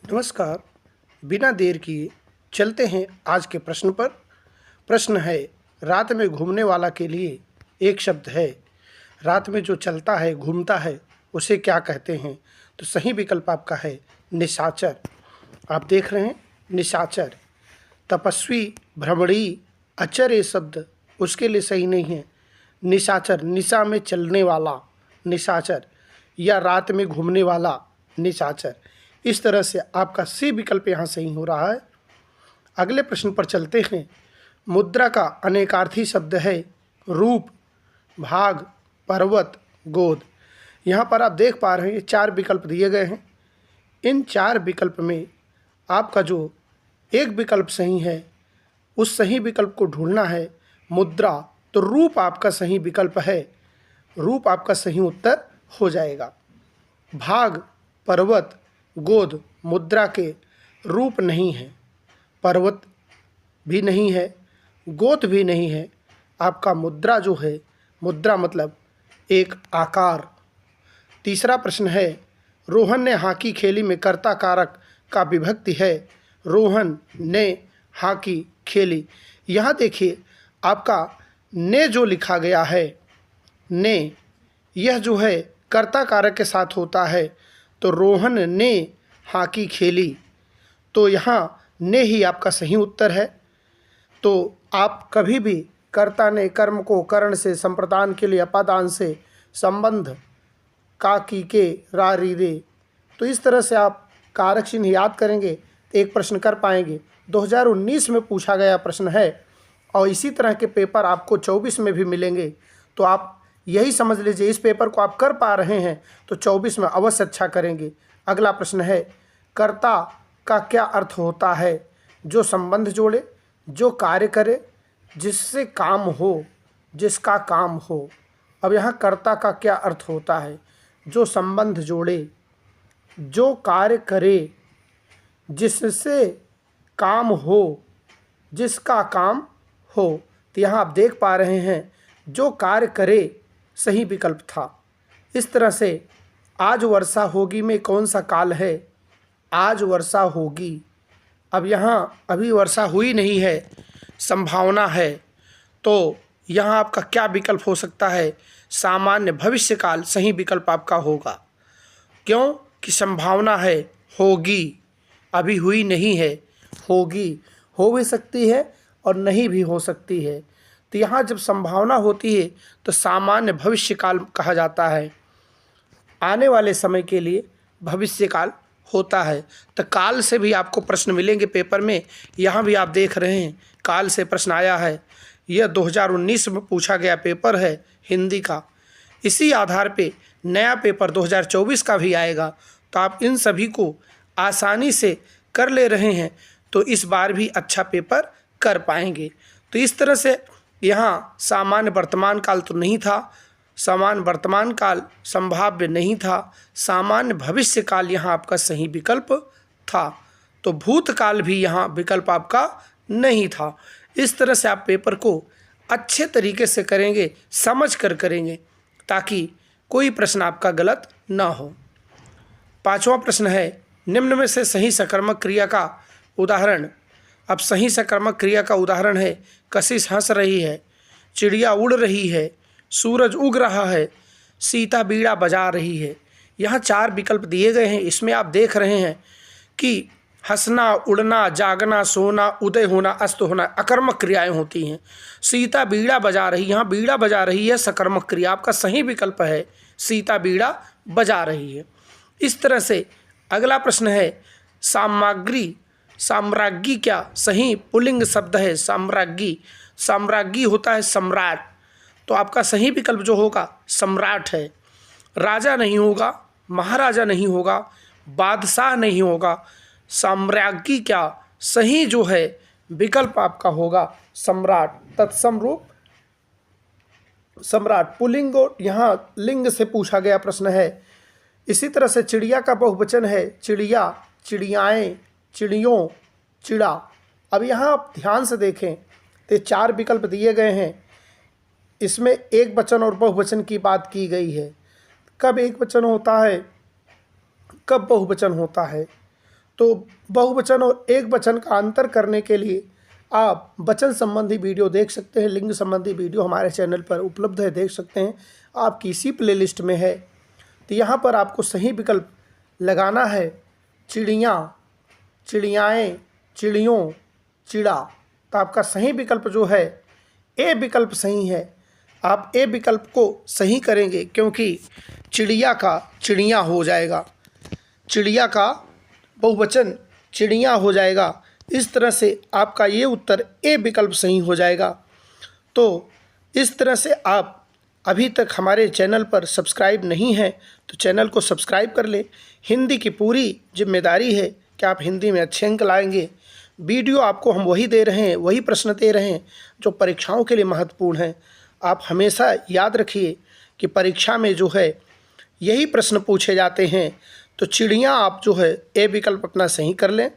नमस्कार। बिना देर किए चलते हैं आज के प्रश्न पर। प्रश्न है, रात में घूमने वाला के लिए एक शब्द है। रात में जो चलता है, घूमता है, उसे क्या कहते हैं? तो सही विकल्प आपका है निशाचर। आप देख रहे हैं निशाचर। तपस्वी, भ्रमणी, अचर ये शब्द उसके लिए सही नहीं है। निशाचर, निशा में चलने वाला निशाचर, या रात में घूमने वाला निशाचर। इस तरह से आपका सी विकल्प यहाँ सही हो रहा है। अगले प्रश्न पर चलते हैं। मुद्रा का अनेकार्थी शब्द है रूप, भाग, पर्वत, गोद। यहाँ पर आप देख पा रहे हैं 4 विकल्प दिए गए हैं। इन 4 विकल्प में आपका जो एक विकल्प सही है, उस सही विकल्प को ढूंढना है। मुद्रा, तो रूप आपका सही विकल्प है। रूप आपका सही उत्तर हो जाएगा। भाग, पर्वत, गोद मुद्रा के रूप नहीं है, पर्वत भी नहीं है, गोद भी नहीं है। आपका मुद्रा जो है, मुद्रा मतलब एक आकार। तीसरा प्रश्न है, रोहन ने हॉकी खेली में कर्ता कारक का विभक्ति है। रोहन ने हॉकी खेली। यहाँ देखिए आपका ने जो लिखा गया है, ने, यह जो है कर्ता कारक के साथ होता है। तो रोहन ने हॉकी खेली, तो यहाँ ने ही आपका सही उत्तर है। तो आप कभी भी कर्ता ने कर्म को करण से, संप्रदान के लिए अपादान से, संबंध का की के रा री रे, तो इस तरह से आप कारक चिन्ह याद करेंगे तो एक प्रश्न कर पाएंगे। 2019 में पूछा गया प्रश्न है और इसी तरह के पेपर आपको 24 में भी मिलेंगे। तो आप यही समझ लीजिए, इस पेपर को आप कर पा रहे हैं तो 24 में अवश्य अच्छा करेंगे। अगला प्रश्न है, कर्ता का क्या अर्थ होता है? जो संबंध जोड़े, जो कार्य करे, जिससे काम हो, जिसका काम हो। अब यहाँ कर्ता का क्या अर्थ होता है? जो संबंध जोड़े, जो कार्य करे, जिससे काम हो, जिसका काम हो। तो यहाँ आप देख पा रहे हैं जो कार्य करे सही विकल्प था। इस तरह से आज वर्षा होगी में कौन सा काल है? आज वर्षा होगी। अब यहाँ अभी वर्षा हुई नहीं है, संभावना है। तो यहाँ आपका क्या विकल्प हो सकता है? सामान्य भविष्यकाल सही विकल्प आपका होगा। क्यों कि संभावना है, होगी, अभी हुई नहीं है, होगी। हो भी सकती है और नहीं भी हो सकती है। तो यहाँ जब संभावना होती है तो सामान्य भविष्यकाल कहा जाता है। आने वाले समय के लिए भविष्यकाल होता है। तो काल से भी आपको प्रश्न मिलेंगे पेपर में। यहाँ भी आप देख रहे हैं काल से प्रश्न आया है। यह 2019 में पूछा गया पेपर है हिंदी का। इसी आधार पे नया पेपर 2024 का भी आएगा। तो आप इन सभी को आसानी से कर ले रहे हैं तो इस बार भी अच्छा पेपर कर पाएंगे। तो इस तरह से यहाँ सामान्य वर्तमान काल तो नहीं था, सामान्य वर्तमान काल संभाव्य नहीं था, सामान्य भविष्य काल यहाँ आपका सही विकल्प था। तो भूतकाल भी यहाँ विकल्प आपका नहीं था। इस तरह से आप पेपर को अच्छे तरीके से करेंगे, समझ कर करेंगे, ताकि कोई प्रश्न आपका गलत ना हो। 5वां प्रश्न है, निम्न में से सही सकर्मक क्रिया का उदाहरण। अब सही सकर्मक क्रिया का उदाहरण है, कशिश हंस रही है, चिड़िया उड़ रही है, सूरज उग रहा है, सीता बीड़ा बजा रही है। यहाँ 4 विकल्प दिए गए हैं। इसमें आप देख रहे हैं कि हंसना, उड़ना, जागना, सोना, उदय होना, अस्त होना अकर्मक क्रियाएं होती हैं। सीता बीड़ा बजा रही, यहाँ बीड़ा बजा रही है सकर्मक क्रिया। आपका सही विकल्प है सीता बीड़ा बजा रही है। इस तरह से अगला प्रश्न है, सामग्री, साम्राज्ञी क्या सही पुल्लिंग शब्द है? साम्राज्ञी, साम्राज्ञी होता है सम्राट। तो आपका सही विकल्प जो होगा सम्राट है। राजा नहीं होगा, महाराजा नहीं होगा, बादशाह नहीं होगा। साम्राज्ञी क्या सही जो है विकल्प आपका होगा सम्राट। तत्सम रूप सम्राट। पुल्लिंग यहाँ लिंग से पूछा गया प्रश्न है। इसी तरह से चिड़िया का बहुवचन है चिड़िया, चिड़ियाएँ, चिड़ियों, चिड़ा। अब यहाँ आप ध्यान से देखें तो 4 विकल्प दिए गए हैं। इसमें एक वचन और बहुवचन की बात की गई है। कब एक वचन होता है, कब बहुवचन होता है? तो बहुवचन और एक वचन का अंतर करने के लिए आप वचन संबंधी वीडियो देख सकते हैं। लिंग संबंधी वीडियो हमारे चैनल पर उपलब्ध है, देख सकते हैं। आपकी इसी प्लेलिस्ट में है। तो यहाँ पर आपको सही विकल्प लगाना है चिड़िया, चिड़ियाएँ, चिड़ियों, चिड़ा। तो आपका सही विकल्प जो है ए विकल्प सही है। आप ए विकल्प को सही करेंगे क्योंकि चिड़िया का चिड़िया हो जाएगा, चिड़िया का बहुवचन चिड़िया हो जाएगा। इस तरह से आपका ये उत्तर ए विकल्प सही हो जाएगा। तो इस तरह से आप अभी तक हमारे चैनल पर सब्सक्राइब नहीं है तो चैनल को सब्सक्राइब कर ले। हिंदी की पूरी जिम्मेदारी है कि आप हिंदी में अच्छे अंक लाएंगे। वीडियो आपको हम वही दे रहे हैं, वही प्रश्न दे रहे हैं जो परीक्षाओं के लिए महत्वपूर्ण हैं। आप हमेशा याद रखिए कि परीक्षा में जो है यही प्रश्न पूछे जाते हैं। तो चिड़िया आप जो है ए विकल्प अपना सही कर लें।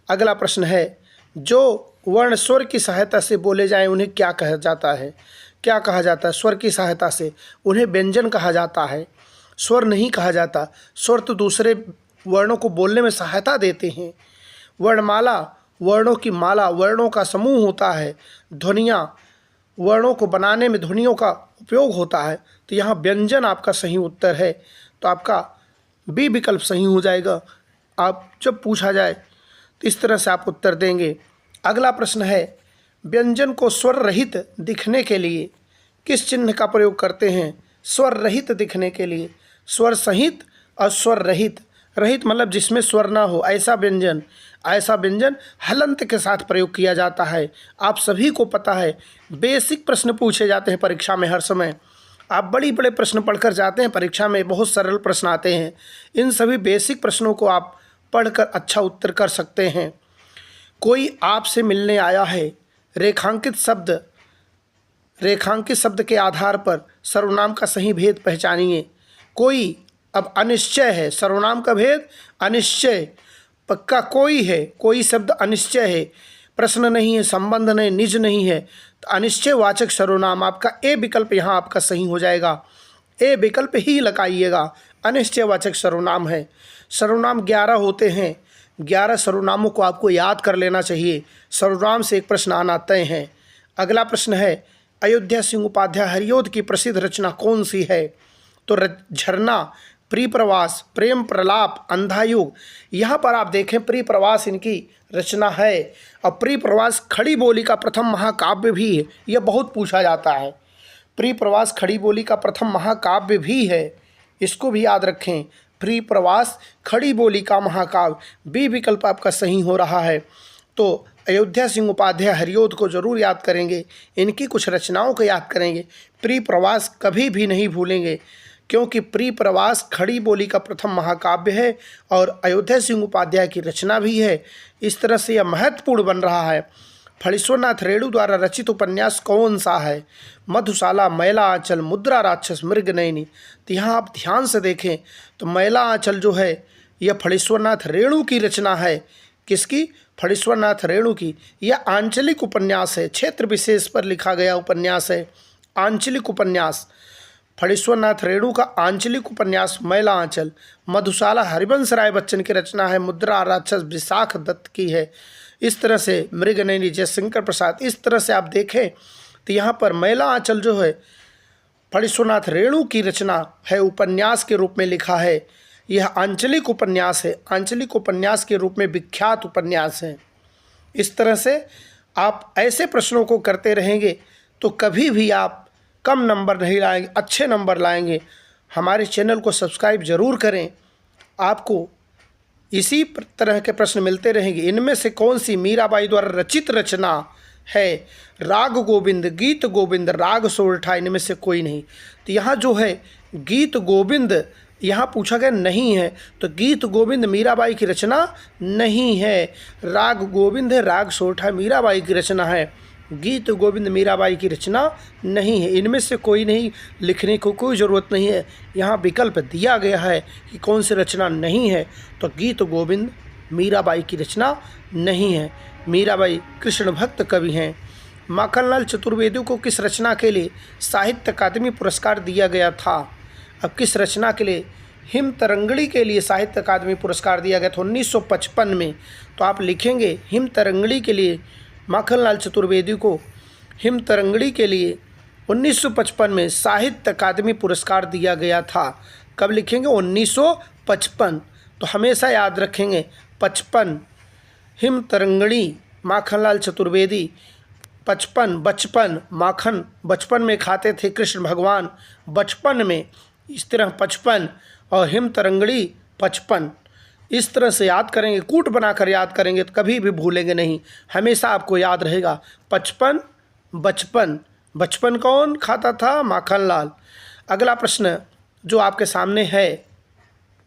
अगला प्रश्न है, जो वर्ण स्वर की सहायता से बोले जाएं उन्हें क्या कहा जाता है? क्या कहा जाता है? स्वर की सहायता से उन्हें व्यंजन कहा जाता है, स्वर नहीं कहा जाता। स्वर तो दूसरे वर्णों को बोलने में सहायता देते हैं। वर्णमाला वर्णों की माला, वर्णों का समूह होता है। ध्वनियाँ वर्णों को बनाने में ध्वनियों का उपयोग होता है। तो यहाँ व्यंजन आपका सही उत्तर है। तो आपका बी विकल्प सही हो जाएगा। आप जब पूछा जाए तो इस तरह से आप उत्तर देंगे। अगला प्रश्न है, व्यंजन को स्वर रहित दिखने के लिए किस चिन्ह का प्रयोग करते हैं? स्वर रहित दिखने के लिए स्वर सहित और स्वर रहित। रहित मतलब जिसमें स्वर ना हो, ऐसा व्यंजन हलंत के साथ प्रयोग किया जाता है। आप सभी को पता है, बेसिक प्रश्न पूछे जाते हैं परीक्षा में हर समय। आप बड़े बड़े प्रश्न पढ़कर जाते हैं परीक्षा में, बहुत सरल प्रश्न आते हैं। इन सभी बेसिक प्रश्नों को आप पढ़कर अच्छा उत्तर कर सकते हैं। कोई आपसे मिलने आया है, रेखांकित शब्द के आधार पर सर्वनाम का सही भेद पहचानिए। कोई अब अनिश्चय है, सर्वनाम का भेद अनिश्चय। पक्का कोई है, कोई शब्द अनिश्चय है, प्रश्न नहीं है, संबंध नहीं, निज नहीं है। तो अनिश्चयवाचक सर्वनाम आपका ए विकल्प यहाँ आपका सही हो जाएगा। ए विकल्प ही लगाइएगा। अनिश्चयवाचक सर्वनाम है। सर्वनाम 11 होते हैं। 11 सर्वनामों को आपको याद कर लेना चाहिए। सर्वनाम से एक प्रश्न आना तय है। अगला प्रश्न है, अयोध्या सिंह उपाध्याय हरिओद की प्रसिद्ध रचना कौन सी है? तो झरना, प्रिप्रवास, प्रेम प्रलाप, अंधायुग। यहाँ पर आप देखें प्रिप्रवास इनकी रचना है और प्रिप्रवास खड़ी बोली का प्रथम महाकाव्य भी है। यह बहुत पूछा जाता है। प्रिप्रवास खड़ी बोली का प्रथम महाकाव्य भी है, इसको भी याद रखें। प्रिप्रवास खड़ी बोली का महाकाव्य, बी विकल्प आपका सही हो रहा है। तो अयोध्या सिंह उपाध्याय हरिओद को जरूर याद करेंगे, इनकी कुछ रचनाओं को याद करेंगे। प्रिप्रवास कभी भी नहीं भूलेंगे क्योंकि प्रिप्रवास खड़ी बोली का प्रथम महाकाव्य है और अयोध्या सिंह उपाध्याय की रचना भी है। इस तरह से यह महत्वपूर्ण बन रहा है। फणीश्वरनाथ रेणु द्वारा रचित उपन्यास कौन सा है? मधुशाला, मैला आंचल, मुद्रा राक्षस, मृगनयनी। तो यहाँ आप ध्यान से देखें तो मैला आंचल जो है यह फणीश्वरनाथ रेणु की रचना है। किसकी? फणीश्वरनाथ रेणु की। यह आंचलिक उपन्यास है, क्षेत्र विशेष पर लिखा गया उपन्यास है। आंचलिक उपन्यास फणीश्वरनाथ रेणु का आंचलिक उपन्यास मैला आंचल। मधुशाला हरिवंश राय बच्चन की रचना है। मुद्रा राक्षस विशाख दत्त की है। इस तरह से मृगनयनी जयशंकर प्रसाद। इस तरह से आप देखें तो यहाँ पर मैला आंचल जो है फणीश्वरनाथ रेणु की रचना है, उपन्यास के रूप में लिखा है। यह आंचलिक उपन्यास है, आंचलिक उपन्यास के रूप में विख्यात उपन्यास है। इस तरह से आप ऐसे प्रश्नों को करते रहेंगे तो कभी भी आप कम नंबर नहीं लाएंगे, अच्छे नंबर लाएंगे। हमारे चैनल को सब्सक्राइब जरूर करें, आपको इसी तरह के प्रश्न मिलते रहेंगे। इनमें से कौन सी मीराबाई द्वारा रचित रचना है? राग गोविंद, गीत गोविंद, राग सोरठा, इनमें से कोई नहीं। तो यहाँ जो है गीत गोविंद यहाँ पूछा गया नहीं है, तो गीत गोविंद मीराबाई की रचना नहीं है। राग गोविंद है, राग सोरठा मीराबाई की रचना है। गीत गोविंद मीराबाई की रचना नहीं है। इनमें से कोई नहीं, लिखने को कोई ज़रूरत नहीं है। यहाँ विकल्प दिया गया है कि कौन सी रचना नहीं है, तो गीत गोविंद मीराबाई की रचना नहीं है। मीराबाई कृष्ण भक्त कवि हैं। माखनलाल चतुर्वेदी को किस रचना के लिए साहित्य अकादमी पुरस्कार दिया गया था? अब किस रचना के लिए हिम तरंगड़ी के लिए साहित्य अकादमी पुरस्कार दिया गया था 1955 में। तो आप लिखेंगे हिम तरंगड़ी के लिए माखनलाल चतुर्वेदी को हिम तरंगड़ी के लिए 1955 में साहित्य अकादमी पुरस्कार दिया गया था। कब लिखेंगे? 1955। तो हमेशा याद रखेंगे 55 हिम तरंगड़ी माखनलाल चतुर्वेदी। 55 बचपन, माखन बचपन में खाते थे कृष्ण भगवान, बचपन में, इस तरह 55 और हिम तरंगड़ी 55। इस तरह से याद करेंगे, कूट बनाकर याद करेंगे तो कभी भी भूलेंगे नहीं, हमेशा आपको याद रहेगा। 55 बचपन, बचपन कौन खाता था? माखनलाल। अगला प्रश्न जो आपके सामने है